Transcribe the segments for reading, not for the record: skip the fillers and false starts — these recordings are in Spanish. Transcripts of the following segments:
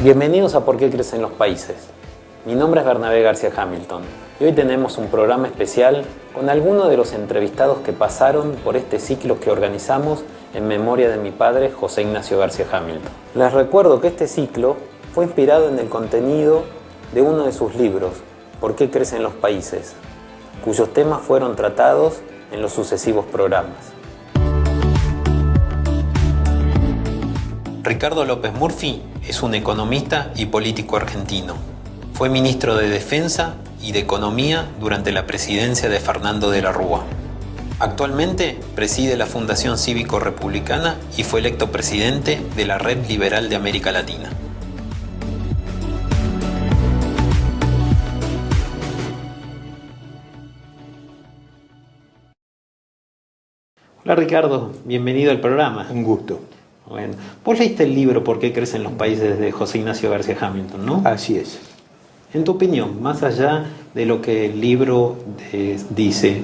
Bienvenidos a ¿Por qué crecen los países? Mi nombre es Bernabé García Hamilton y hoy tenemos un programa especial con algunos de los entrevistados que pasaron por este ciclo que organizamos en memoria de mi padre, José Ignacio García Hamilton. Les recuerdo que este ciclo fue inspirado en el contenido de uno de sus libros, ¿Por qué crecen los países?, cuyos temas fueron tratados en los sucesivos programas. Ricardo López Murphy es un economista y político argentino. Fue ministro de Defensa y de Economía durante la presidencia de Fernando de la Rúa. Actualmente preside la Fundación Cívico-Republicana y fue electo presidente de la Red Liberal de América Latina. Hola Ricardo, bienvenido al programa. Un gusto. Bueno, vos leíste el libro ¿Por qué crecen los países?, de José Ignacio García Hamilton, ¿no? Así es. En tu opinión, más allá de lo que el libro dice,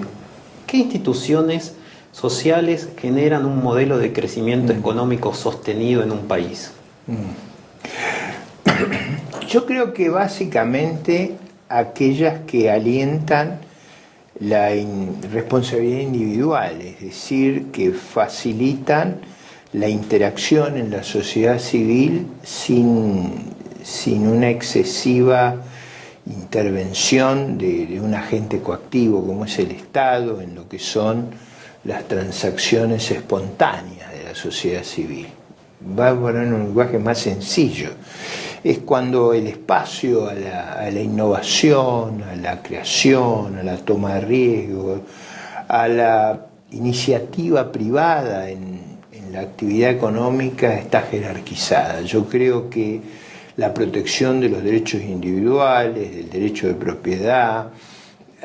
¿qué instituciones sociales generan un modelo de crecimiento económico sostenido en un país? Yo creo que básicamente aquellas que alientan la responsabilidad individual, es decir, que facilitan la interacción en la sociedad civil sin una excesiva intervención de un agente coactivo como es el Estado en lo que son las transacciones espontáneas de la sociedad civil. Va a poner un lenguaje más sencillo. Es cuando el espacio a la innovación, a la creación, a la toma de riesgo, a la iniciativa privada en la actividad económica está jerarquizada. Yo creo que la protección de los derechos individuales, del derecho de propiedad,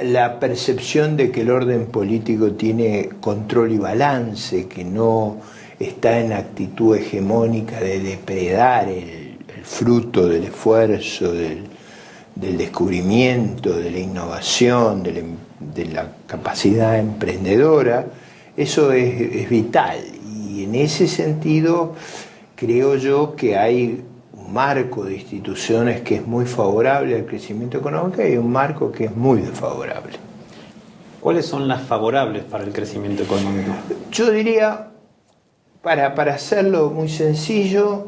la percepción de que el orden político tiene control y balance, que no está en actitud hegemónica de depredar el fruto del esfuerzo, del descubrimiento, de la innovación, de la capacidad emprendedora, eso es vital. Y en ese sentido creo yo que hay un marco de instituciones que es muy favorable al crecimiento económico y un marco que es muy desfavorable. ¿Cuáles son las favorables para el crecimiento económico? Yo diría, para hacerlo muy sencillo,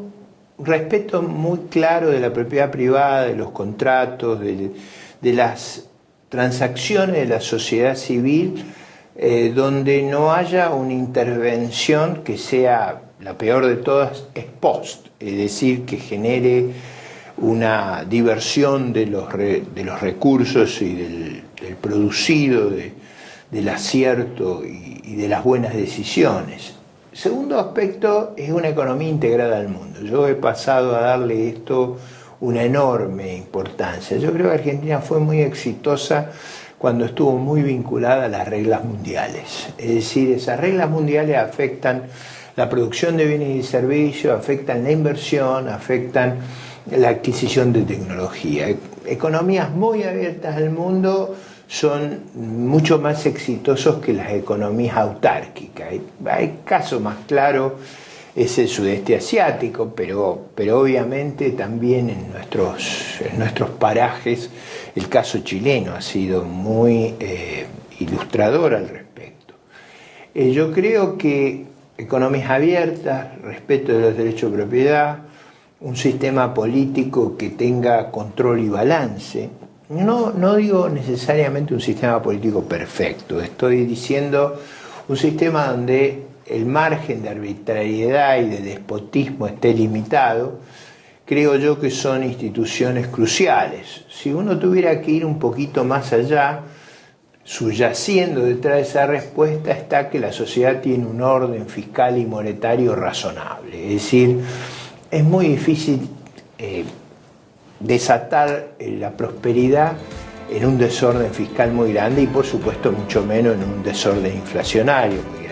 respeto muy claro de la propiedad privada, de los contratos, de las transacciones de la sociedad civil, donde no haya una intervención que sea la peor de todas, ex post, es decir, que genere una diversión de los recursos y del producido, del acierto y de las buenas decisiones. Segundo aspecto es una economía integrada al mundo. Yo he pasado a darle esto una enorme importancia. Yo creo que Argentina fue muy exitosa cuando estuvo muy vinculada a las reglas mundiales. Es decir, esas reglas mundiales afectan la producción de bienes y servicios, afectan la inversión, afectan la adquisición de tecnología. Economías muy abiertas al mundo son mucho más exitosos que las economías autárquicas. El caso más claro es el sudeste asiático, pero obviamente también en nuestros parajes el caso chileno ha sido muy ilustrador al respecto. Yo creo que economías abiertas, respeto de los derechos de propiedad, un sistema político que tenga control y balance. No digo necesariamente un sistema político perfecto, estoy diciendo un sistema donde el margen de arbitrariedad y de despotismo esté limitado. Creo yo que son instituciones cruciales. Si uno tuviera que ir un poquito más allá, subyaciendo detrás de esa respuesta está que la sociedad tiene un orden fiscal y monetario razonable. Es decir, es muy difícil desatar la prosperidad en un desorden fiscal muy grande y por supuesto mucho menos en un desorden inflacionario muy grande.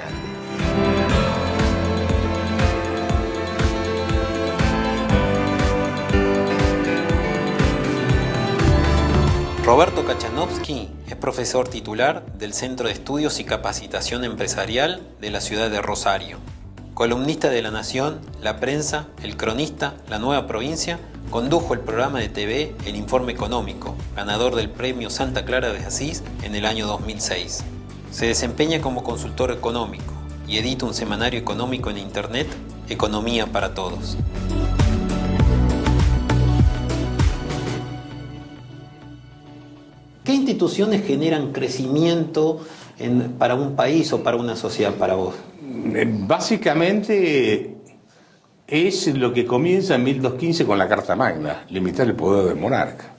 Roberto Kachanovsky es profesor titular del Centro de Estudios y Capacitación Empresarial de la ciudad de Rosario. Columnista de La Nación, La Prensa, El Cronista, La Nueva Provincia, Condujo el programa de TV El Informe Económico, ganador del premio Santa Clara de Asís en el año 2006. Se desempeña como consultor económico y edita un semanario económico en Internet, Economía para Todos. ¿Qué instituciones generan crecimiento para un país o para una sociedad para vos? Básicamente es lo que comienza en 1215 con la Carta Magna, limitar el poder del monarca.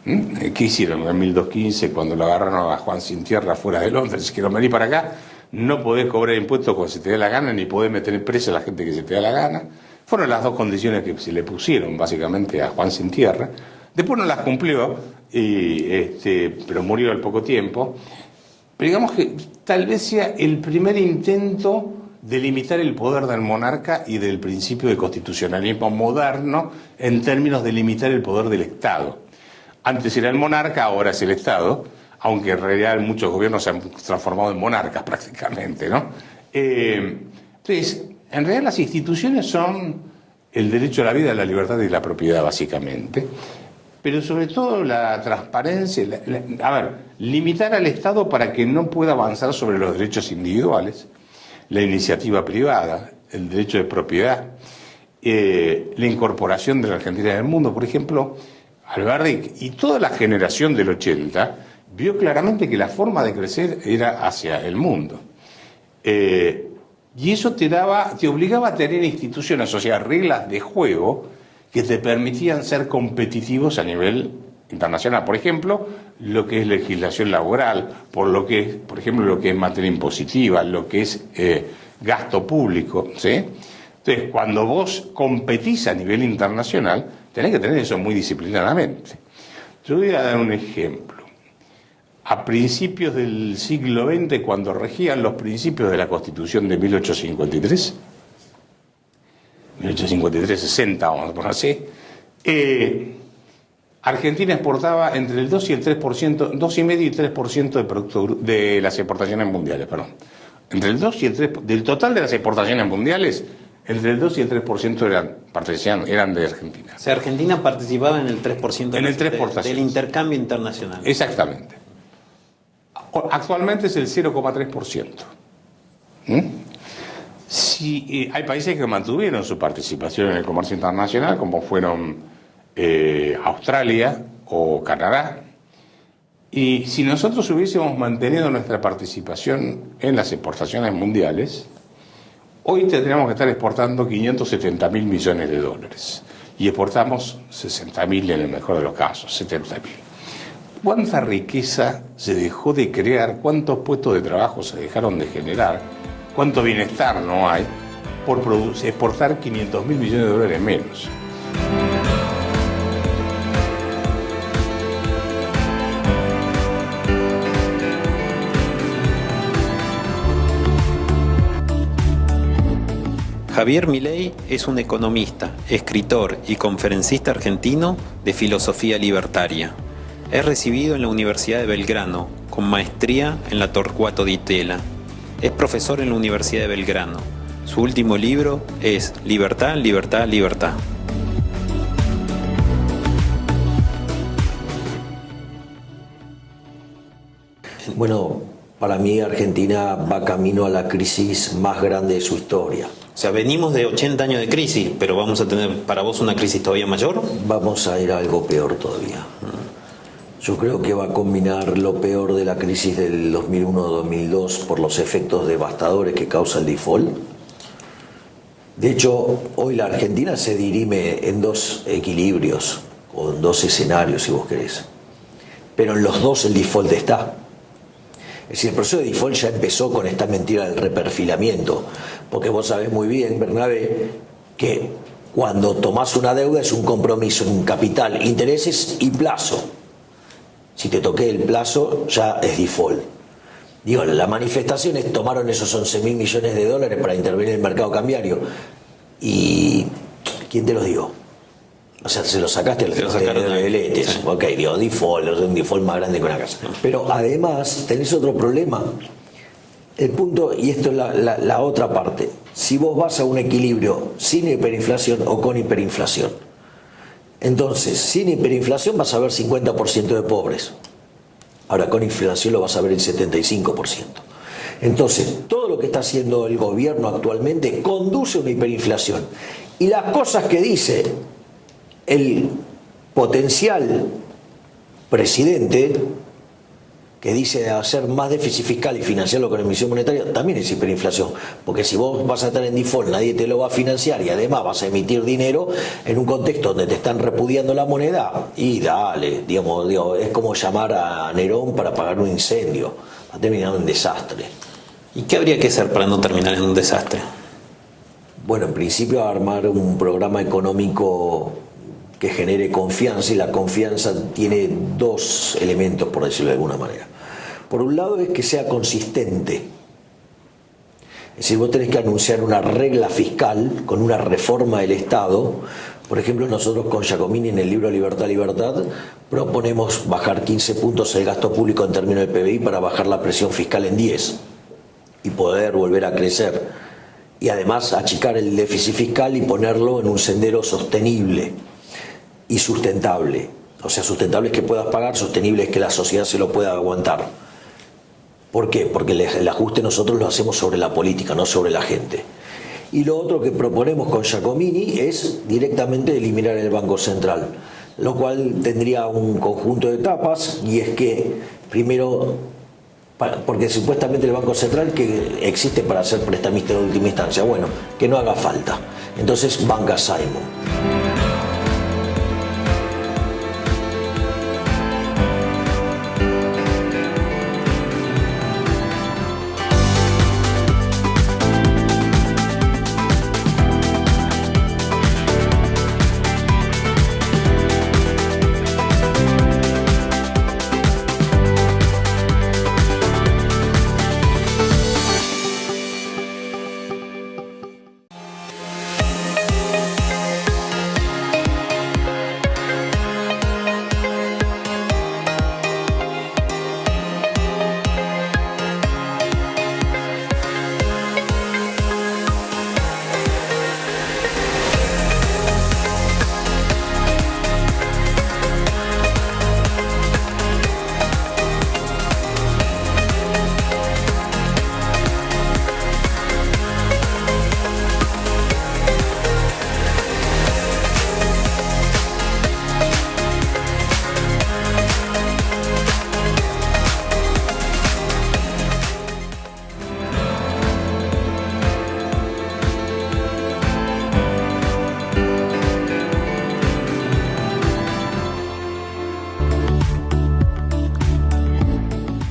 ¿Qué hicieron en 1215 cuando lo agarraron a Juan Sin Tierra fuera de Londres? Dijeron, vení para acá, no podés cobrar impuestos cuando se te dé la gana, ni podés meter presa a la gente que se te dé la gana. Fueron las dos condiciones que se le pusieron básicamente a Juan Sin Tierra. Después no las cumplió, pero murió al poco tiempo. Pero digamos que tal vez sea el primer intento de limitar el poder del monarca y del principio de constitucionalismo moderno en términos de limitar el poder del Estado. Antes era el monarca, ahora es el Estado, aunque en realidad muchos gobiernos se han transformado en monarcas prácticamente, ¿no? Entonces, en realidad las instituciones son el derecho a la vida, la libertad y la propiedad básicamente. Pero sobre todo la transparencia, limitar al Estado para que no pueda avanzar sobre los derechos individuales, la iniciativa privada, el derecho de propiedad, la incorporación de la Argentina en el mundo. Por ejemplo, Alberdi y toda la generación del 80 vio claramente que la forma de crecer era hacia el mundo. Y eso te obligaba a tener instituciones, o sea, reglas de juego que te permitían ser competitivos a nivel internacional. Por ejemplo, lo que es legislación laboral, por ejemplo, lo que es materia impositiva, lo que es gasto público, ¿sí? Entonces, cuando vos competís a nivel internacional, tenés que tener eso muy disciplinadamente. Yo voy a dar un ejemplo. A principios del siglo XX, cuando regían los principios de la Constitución de 1853, 1853-60, vamos a poner así, Argentina exportaba entre el 2 y el 3%, 2,5 y 3% de las exportaciones mundiales, perdón. Entre el 2 y el 3%, del total de las exportaciones mundiales, entre el 2 y el 3% eran de Argentina. O sea, Argentina participaba en el 3%, en el 3%. Del intercambio internacional. Exactamente. Actualmente es el 0,3%. Sí, hay países que mantuvieron su participación en el comercio internacional, como fueron Australia o Canadá. Y si nosotros hubiésemos mantenido nuestra participación en las exportaciones mundiales, hoy tendríamos que estar exportando 570.000 millones de dólares. Y exportamos 60.000 en el mejor de los casos, 70.000. ¿Cuánta riqueza se dejó de crear? ¿Cuántos puestos de trabajo se dejaron de generar? ¿Cuánto bienestar no hay por exportar 500.000 millones de dólares menos? Javier Milei es un economista, escritor y conferencista argentino de filosofía libertaria. Es recibido en la Universidad de Belgrano, con maestría en la Torcuato Di Tella. Es profesor en la Universidad de Belgrano. Su último libro es Libertad, Libertad, Libertad. Bueno, para mí Argentina va camino a la crisis más grande de su historia. O sea, venimos de 80 años de crisis, pero vamos a tener para vos una crisis todavía mayor. Vamos a ir a algo peor todavía. Yo creo que va a combinar lo peor de la crisis del 2001-2002 por los efectos devastadores que causa el default. De hecho, hoy la Argentina se dirime en dos equilibrios, o en dos escenarios, si vos querés. Pero en los dos el default está. Es decir, el proceso de default ya empezó con esta mentira del reperfilamiento, porque vos sabés muy bien, Bernabé, que cuando tomás una deuda es un compromiso en capital, intereses y plazo. Si te toqué el plazo, ya es default. Digo, las manifestaciones tomaron esos 11.000 millones de dólares para intervenir en el mercado cambiario. ¿Y quién te los dio? O sea, se los sacaste al de letes. Sí. Ok, digo, default, un default más grande que una casa. Pero además, tenés otro problema. El punto, y esto es la otra parte. Si vos vas a un equilibrio sin hiperinflación o con hiperinflación, Entonces, sin hiperinflación vas a ver 50% de pobres. Ahora, con inflación lo vas a ver el 75%. Entonces, todo lo que está haciendo el gobierno actualmente conduce a una hiperinflación. Y las cosas que dice el potencial presidente, que dice hacer más déficit fiscal y financiarlo con emisión monetaria, también es hiperinflación. Porque si vos vas a estar en default, nadie te lo va a financiar y además vas a emitir dinero en un contexto donde te están repudiando la moneda, y dale, digamos, es como llamar a Nerón para apagar un incendio. Va a terminar en un desastre. ¿Y qué habría que hacer para no terminar en un desastre? Bueno, en principio armar un programa económico que genere confianza, y la confianza tiene dos elementos, por decirlo de alguna manera. Por un lado es que sea consistente. Es decir, vos tenés que anunciar una regla fiscal con una reforma del Estado. Por ejemplo, nosotros con Giacomini en el libro Libertad, Libertad proponemos bajar 15 puntos el gasto público en términos del PBI para bajar la presión fiscal en 10 y poder volver a crecer. Y además achicar el déficit fiscal y ponerlo en un sendero sostenible y sustentable. O sea, sustentable es que puedas pagar, sostenible es que la sociedad se lo pueda aguantar. ¿Por qué? Porque el ajuste nosotros lo hacemos sobre la política, no sobre la gente. Y lo otro que proponemos con Giacomini es directamente eliminar el Banco Central, lo cual tendría un conjunto de etapas, y es que primero, porque supuestamente el Banco Central que existe para ser prestamista de última instancia, bueno, que no haga falta. Entonces, banca Simon.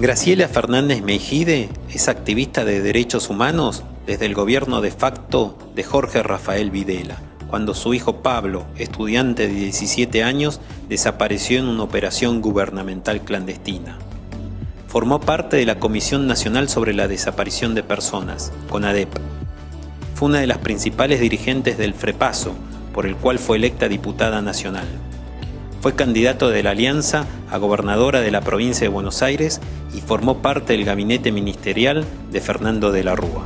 Graciela Fernández Meijide es activista de derechos humanos desde el gobierno de facto de Jorge Rafael Videla, cuando su hijo Pablo, estudiante de 17 años, desapareció en una operación gubernamental clandestina. Formó parte de la Comisión Nacional sobre la Desaparición de Personas, CONADEP. Fue una de las principales dirigentes del FREPASO, por el cual fue electa diputada nacional. Fue candidato de la Alianza a gobernadora de la provincia de Buenos Aires y formó parte del gabinete ministerial de Fernando de la Rúa.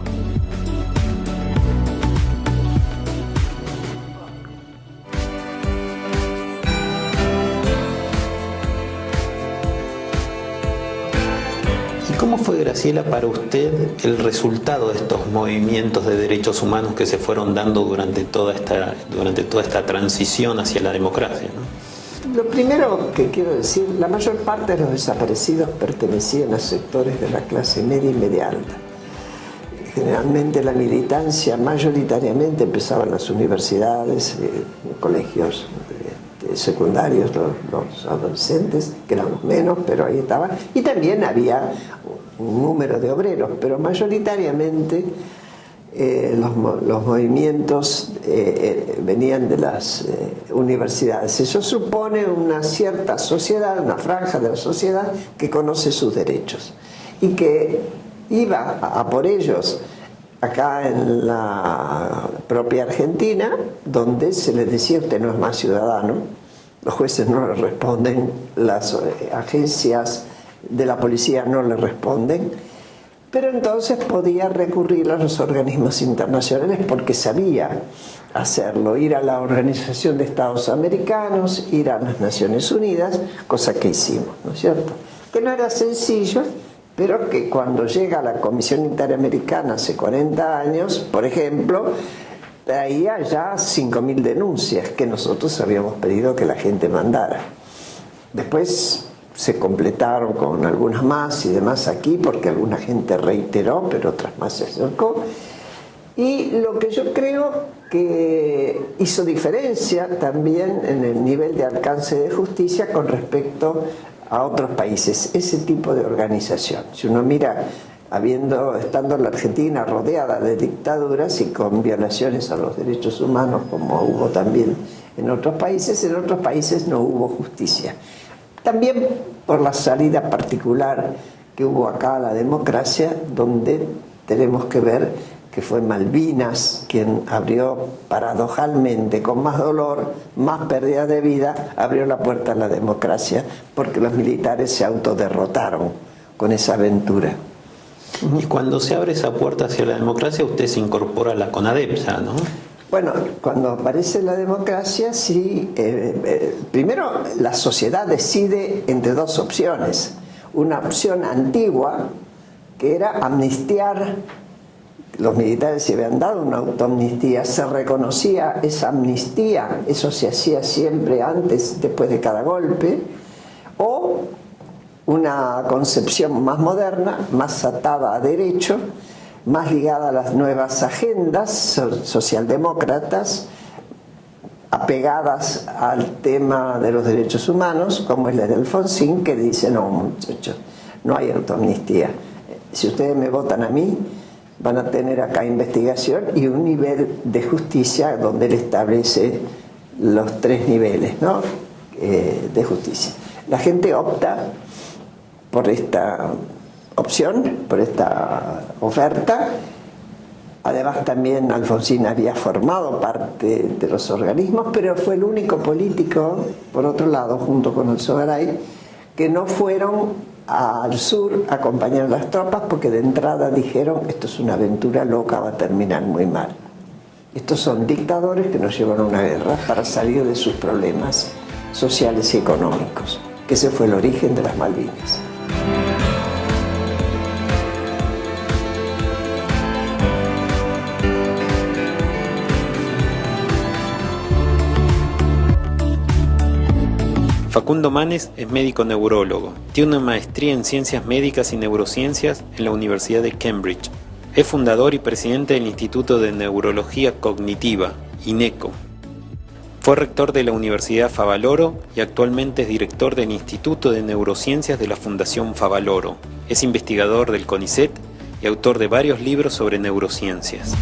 ¿Y cómo fue, Graciela, para usted el resultado de estos movimientos de derechos humanos que se fueron dando durante toda esta transición hacia la democracia, ¿no? Lo primero que quiero decir, la mayor parte de los desaparecidos pertenecían a sectores de la clase media y media alta. Generalmente la militancia mayoritariamente empezaba en las universidades, colegios secundarios, los adolescentes, que éramos menos, pero ahí estaban. Y también había un número de obreros, pero mayoritariamente los movimientos venían de las universidades. Eso supone una cierta sociedad, una franja de la sociedad que conoce sus derechos y que iba a por ellos acá en la propia Argentina, donde se les decía: usted no es más ciudadano, los jueces no le responden, las agencias de la policía no le responden, pero entonces podía recurrir a los organismos internacionales porque sabía hacerlo, ir a la Organización de Estados Americanos, ir a las Naciones Unidas, cosa que hicimos, ¿no es cierto? Que no era sencillo, pero que cuando llega a la Comisión Interamericana hace 40 años, por ejemplo, traía ya 5.000 denuncias que nosotros habíamos pedido que la gente mandara. Después se completaron con algunas más y demás aquí, porque alguna gente reiteró, pero otras más se acercó. Y lo que yo creo que hizo diferencia también en el nivel de alcance de justicia con respecto a otros países, ese tipo de organización. Si uno mira, estando la Argentina rodeada de dictaduras y con violaciones a los derechos humanos, como hubo también en otros países no hubo justicia. También por la salida particular que hubo acá a la democracia, donde tenemos que ver que fue Malvinas quien abrió paradojalmente, con más dolor, más pérdida de vida, abrió la puerta a la democracia, porque los militares se autoderrotaron con esa aventura. Y cuando se abre esa puerta hacia la democracia, usted se incorpora a la CONADEP, ¿no? Bueno, cuando aparece la democracia, sí, primero la sociedad decide entre dos opciones. Una opción antigua, que era amnistiar. Los militares se habían dado una autoamnistía, se reconocía esa amnistía, eso se hacía siempre antes, después de cada golpe, o una concepción más moderna, más atada a derecho, más ligada a las nuevas agendas socialdemócratas, apegadas al tema de los derechos humanos, como es la de Alfonsín, que dice, no, muchachos, no hay autoamnistía. Si ustedes me votan a mí, van a tener acá investigación y un nivel de justicia donde él establece los 3 niveles, ¿no? De justicia. La gente opta por esta opción, por esta oferta. Además también Alfonsín había formado parte de los organismos, pero fue el único político, por otro lado, junto con Alzogaray, que no fueron al sur a acompañar a las tropas, porque de entrada dijeron, esto es una aventura loca, va a terminar muy mal. Estos son dictadores que nos llevan a una guerra para salir de sus problemas sociales y económicos, que ese fue el origen de las Malvinas. Facundo Manes es médico neurólogo. Tiene una maestría en Ciencias Médicas y Neurociencias en la Universidad de Cambridge. Es fundador y presidente del Instituto de Neurología Cognitiva, INECO. Fue rector de la Universidad Favaloro y actualmente es director del Instituto de Neurociencias de la Fundación Favaloro. Es investigador del CONICET y autor de varios libros sobre neurociencias.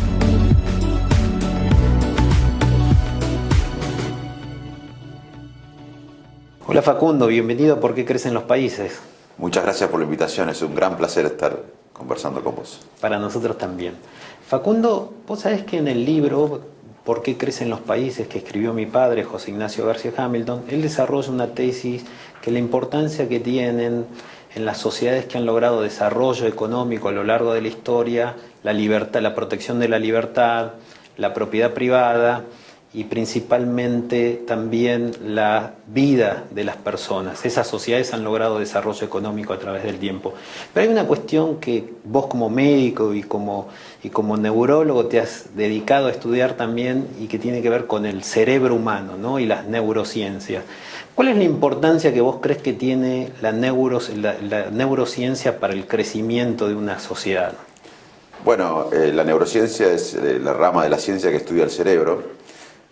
Hola Facundo, bienvenido a ¿Por qué crecen los países? Muchas gracias por la invitación, es un gran placer estar conversando con vos. Para nosotros también. Facundo, vos sabés que en el libro ¿Por qué crecen los países?, que escribió mi padre, José Ignacio García Hamilton, él desarrolla una tesis que la importancia que tienen en las sociedades que han logrado desarrollo económico a lo largo de la historia, la libertad, la protección de la libertad, la propiedad privada y principalmente también la vida de las personas. Esas sociedades han logrado desarrollo económico a través del tiempo. Pero hay una cuestión que vos como médico y como neurólogo te has dedicado a estudiar también y que tiene que ver con el cerebro humano, ¿no? Y las neurociencias. ¿Cuál es la importancia que vos crees que tiene la neurociencia para el crecimiento de una sociedad? Bueno, la neurociencia es la rama de la ciencia que estudia el cerebro.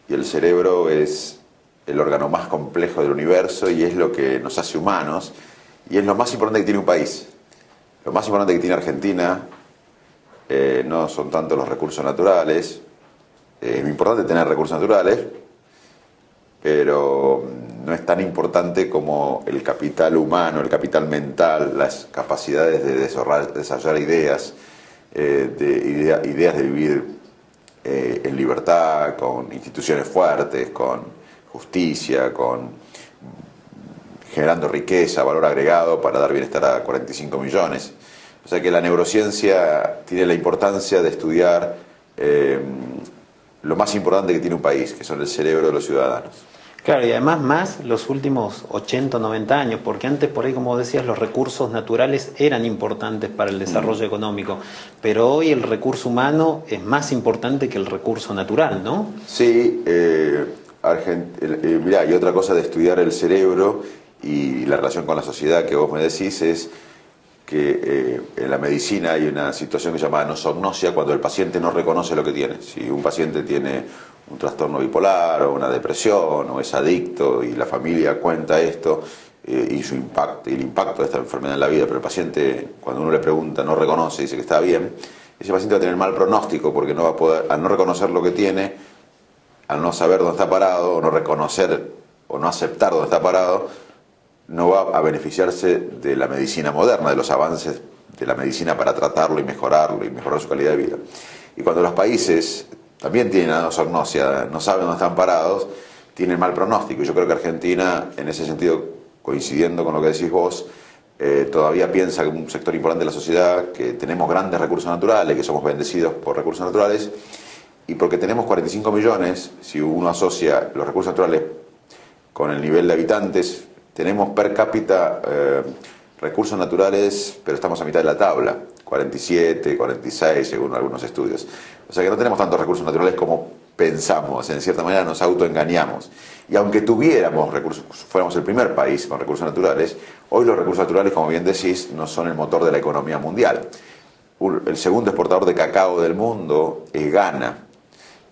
Y el cerebro es el órgano más complejo del universo y es lo que nos hace humanos y es lo más importante que tiene un país. Lo más importante que tiene Argentina no son tanto los recursos naturales. Es muy importante tener recursos naturales, pero no es tan importante como el capital humano, el capital mental, las capacidades de desarrollar ideas, ideas de vivir en libertad, con instituciones fuertes, con justicia, generando riqueza, valor agregado para dar bienestar a 45 millones. O sea que la neurociencia tiene la importancia de estudiar lo más importante que tiene un país, que son el cerebro de los ciudadanos. Claro, y además más los últimos 80 o 90 años, porque antes por ahí, como decías, los recursos naturales eran importantes para el desarrollo económico, pero hoy el recurso humano es más importante que el recurso natural, ¿no? Sí, mirá, y otra cosa de estudiar el cerebro y la relación con la sociedad que vos me decís es que en la medicina hay una situación que se llama anosognosia, cuando el paciente no reconoce lo que tiene. Si un paciente tiene un trastorno bipolar o una depresión o es adicto y la familia cuenta esto y su impacto y el impacto de esta enfermedad en la vida, pero el paciente, cuando uno le pregunta, no reconoce, dice que está bien, ese paciente va a tener mal pronóstico porque no va a poder, al no reconocer lo que tiene, al no saber dónde está parado, o no reconocer o no aceptar dónde está parado, no va a beneficiarse de la medicina moderna, de los avances de la medicina para tratarlo y mejorar su calidad de vida. Y cuando los países también tienen anosognosia, no saben dónde están parados, tienen mal pronóstico. Yo creo que Argentina, en ese sentido, coincidiendo con lo que decís vos, todavía piensa que un sector importante de la sociedad, que tenemos grandes recursos naturales, que somos bendecidos por recursos naturales, y porque tenemos 45 millones, si uno asocia los recursos naturales con el nivel de habitantes, tenemos per cápita recursos naturales, pero estamos a mitad de la tabla, 47, 46 según algunos estudios. O sea que no tenemos tantos recursos naturales como pensamos, en cierta manera nos autoengañamos. Y aunque tuviéramos recursos, fuéramos el primer país con recursos naturales, hoy los recursos naturales, como bien decís, no son el motor de la economía mundial. El segundo exportador de cacao del mundo es Ghana.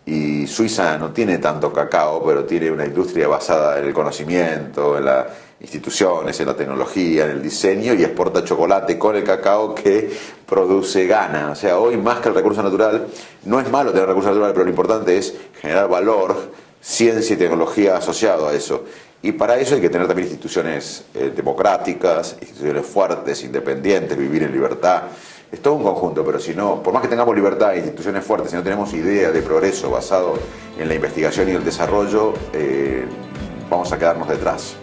Y Suiza no tiene tanto cacao, pero tiene una industria basada en el conocimiento, en las instituciones, en la tecnología, en el diseño, y exporta chocolate con el cacao que produce Ghana. O sea, hoy más que el recurso natural, no es malo tener recursos naturales, pero lo importante es generar valor, ciencia y tecnología asociado a eso. Y para eso hay que tener también instituciones democráticas, instituciones fuertes, independientes, vivir en libertad. Es todo un conjunto, pero si no, por más que tengamos libertad e instituciones fuertes, si no tenemos ideas de progreso basado en la investigación y el desarrollo, vamos a quedarnos detrás.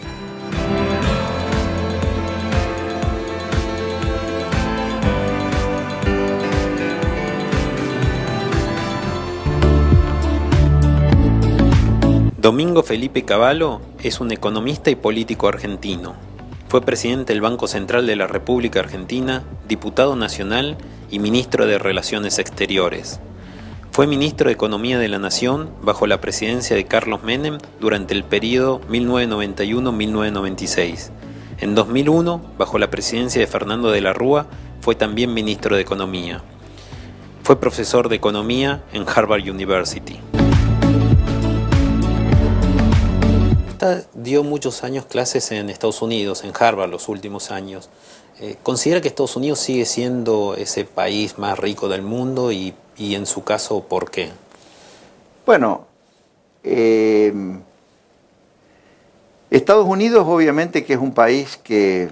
Domingo Felipe Cavallo es un economista y político argentino. Fue presidente del Banco Central de la República Argentina, diputado nacional y ministro de Relaciones Exteriores. Fue ministro de Economía de la Nación bajo la presidencia de Carlos Menem durante el período 1991-1996. En 2001, bajo la presidencia de Fernando de la Rúa, fue también ministro de Economía. Fue profesor de Economía en Harvard University. Dio muchos años clases en Estados Unidos, en Harvard los últimos años. ¿Considera que Estados Unidos sigue siendo ese país más rico del mundo y en su caso, por qué? Bueno, Estados Unidos obviamente que es un país que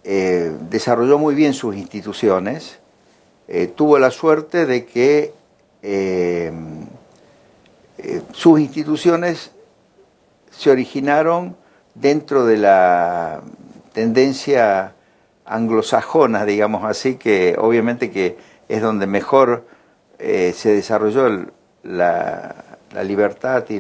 desarrolló muy bien sus instituciones, tuvo la suerte de que sus instituciones se originaron dentro de la tendencia anglosajona, digamos así, que obviamente que es donde mejor se desarrolló la libertad y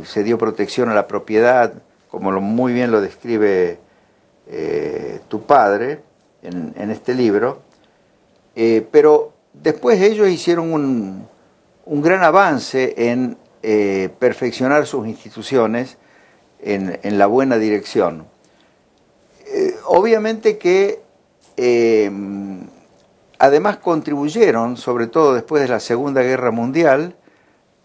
se dio protección a la propiedad, como muy bien lo describe tu padre en este libro, pero después ellos hicieron un gran avance en perfeccionar sus instituciones en la buena dirección. Obviamente que además contribuyeron, sobre todo después de la Segunda Guerra Mundial,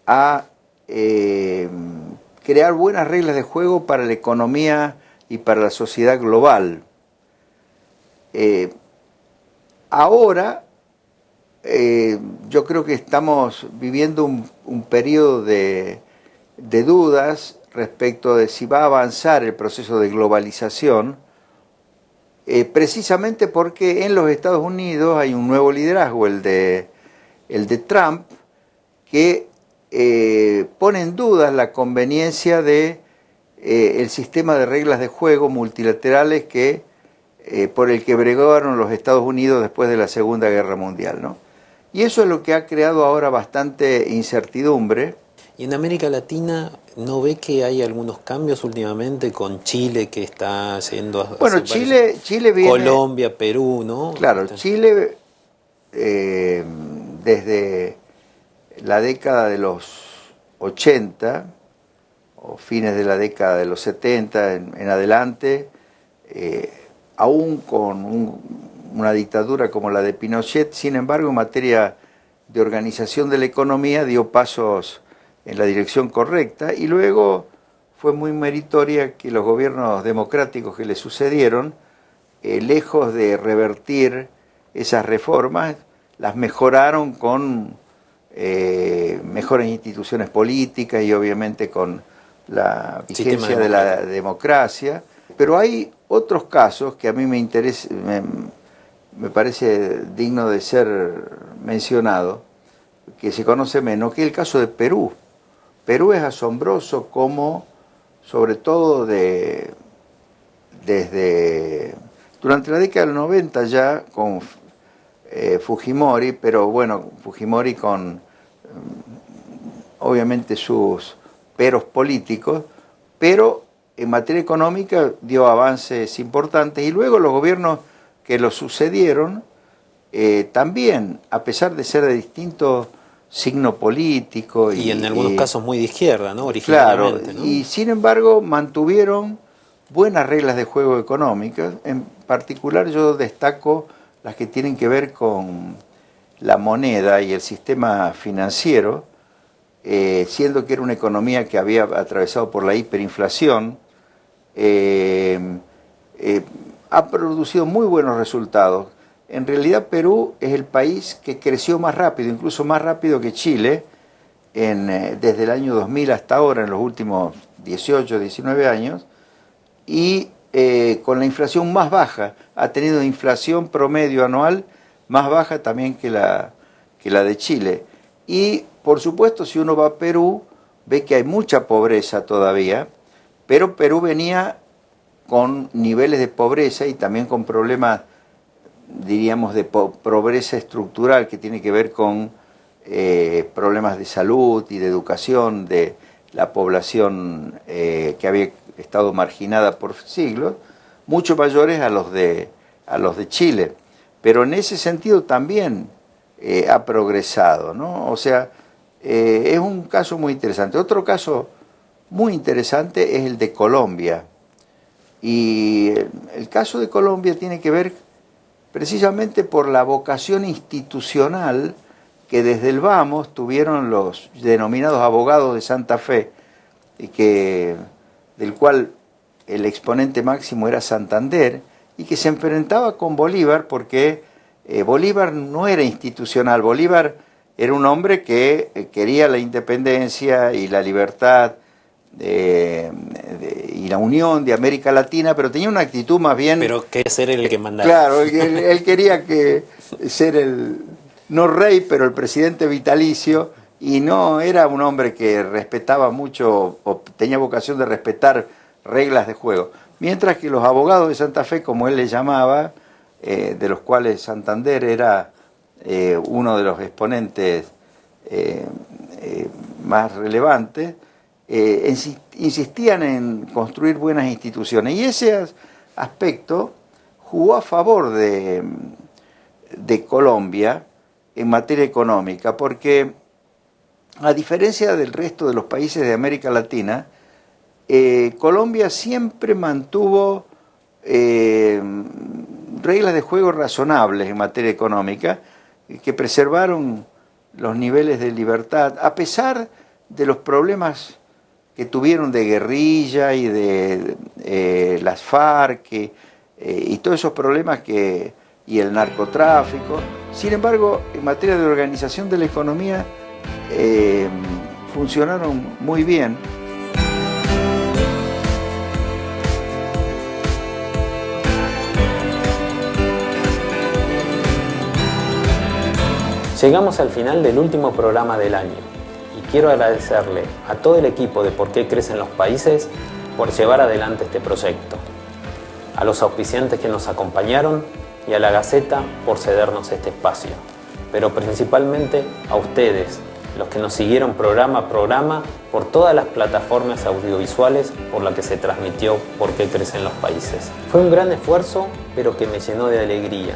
a crear buenas reglas de juego para la economía y para la sociedad global. Ahora, yo creo que estamos viviendo un periodo de dudas respecto de si va a avanzar el proceso de globalización, precisamente porque en los Estados Unidos hay un nuevo liderazgo, el de Trump, que pone en duda la conveniencia de el sistema de reglas de juego multilaterales que por el que bregaron los Estados Unidos después de la Segunda Guerra Mundial, ¿no? Y eso es lo que ha creado ahora bastante incertidumbre. Y en América Latina, ¿no ve que hay algunos cambios últimamente con Chile que está haciendo... Bueno, Chile viene... Colombia, Perú, ¿no? Claro, Chile desde la década de los 80 o fines de la década de los 70 en adelante, aún con una dictadura como la de Pinochet, sin embargo, en materia de organización de la economía dio pasos en la dirección correcta, y luego fue muy meritoria que los gobiernos democráticos que le sucedieron, lejos de revertir esas reformas, las mejoraron con mejores instituciones políticas y obviamente con la vigencia de la democracia. Pero hay otros casos que a mí me parece digno de ser mencionado, que se conoce menos, que es el caso de Perú. Perú es asombroso como, sobre todo durante la década del 90 ya, con Fujimori, pero bueno, Fujimori con obviamente sus peros políticos, pero en materia económica dio avances importantes, y luego los gobiernos que lo sucedieron también, a pesar de ser de distintos signo político. Y en algunos casos muy de izquierda, ¿no? Originalmente, claro, ¿no? Y sin embargo mantuvieron buenas reglas de juego económicas. En particular yo destaco las que tienen que ver con la moneda y el sistema financiero, siendo que era una economía que había atravesado por la hiperinflación, ha producido muy buenos resultados. En realidad Perú es el país que creció más rápido, incluso más rápido que Chile, desde el año 2000 hasta ahora, en los últimos 18, 19 años, y con la inflación más baja. Ha tenido inflación promedio anual más baja también que la de Chile. Y por supuesto, si uno va a Perú, ve que hay mucha pobreza todavía, pero Perú venía con niveles de pobreza y también con problemas, diríamos, de pobreza estructural, que tiene que ver con problemas de salud y de educación de la población que había estado marginada por siglos, mucho mayores a los de Chile. Pero en ese sentido también ha progresado, ¿no? O sea, es un caso muy interesante. Otro caso muy interesante es el de Colombia. Y el caso de Colombia tiene que ver precisamente por la vocación institucional que desde el Vamos tuvieron los denominados abogados de Santa Fe, del cual el exponente máximo era Santander, y que se enfrentaba con Bolívar porque Bolívar no era institucional. Bolívar era un hombre que quería la independencia y la libertad y la unión de América Latina, pero tenía una actitud más bien... Pero que ser el que mandara. Claro, él quería ser no rey, pero el presidente vitalicio, y no era un hombre que respetaba mucho o tenía vocación de respetar reglas de juego. Mientras que los abogados de Santa Fe, como él les llamaba, de los cuales Santander era uno de los exponentes más relevantes, insistían en construir buenas instituciones, y ese aspecto jugó a favor de Colombia en materia económica, porque a diferencia del resto de los países de América Latina, Colombia siempre mantuvo reglas de juego razonables en materia económica, que preservaron los niveles de libertad, a pesar de los problemas que tuvieron de guerrilla y de las FARC y todos esos problemas y el narcotráfico. Sin embargo, en materia de organización de la economía funcionaron muy bien. Llegamos al final del último programa del año y quiero agradecerle a todo el equipo de Por qué Crecen los Países por llevar adelante este proyecto. a los auspiciantes que nos acompañaron y a la Gaceta por cedernos este espacio. Pero principalmente a ustedes, los que nos siguieron programa a programa por todas las plataformas audiovisuales por las que se transmitió Por qué crecen los países. Fue un gran esfuerzo, pero que me llenó de alegría.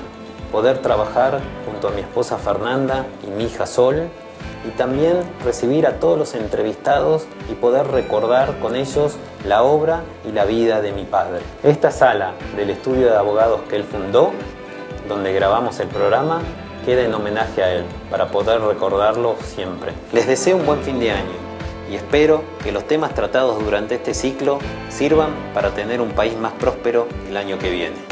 Poder trabajar junto a mi esposa Fernanda y mi hija Sol, y también recibir a todos los entrevistados y poder recordar con ellos la obra y la vida de mi padre. Esta sala del estudio de abogados que él fundó, donde grabamos el programa, queda en homenaje a él, para poder recordarlo siempre. Les deseo un buen fin de año y espero que los temas tratados durante este ciclo sirvan para tener un país más próspero el año que viene.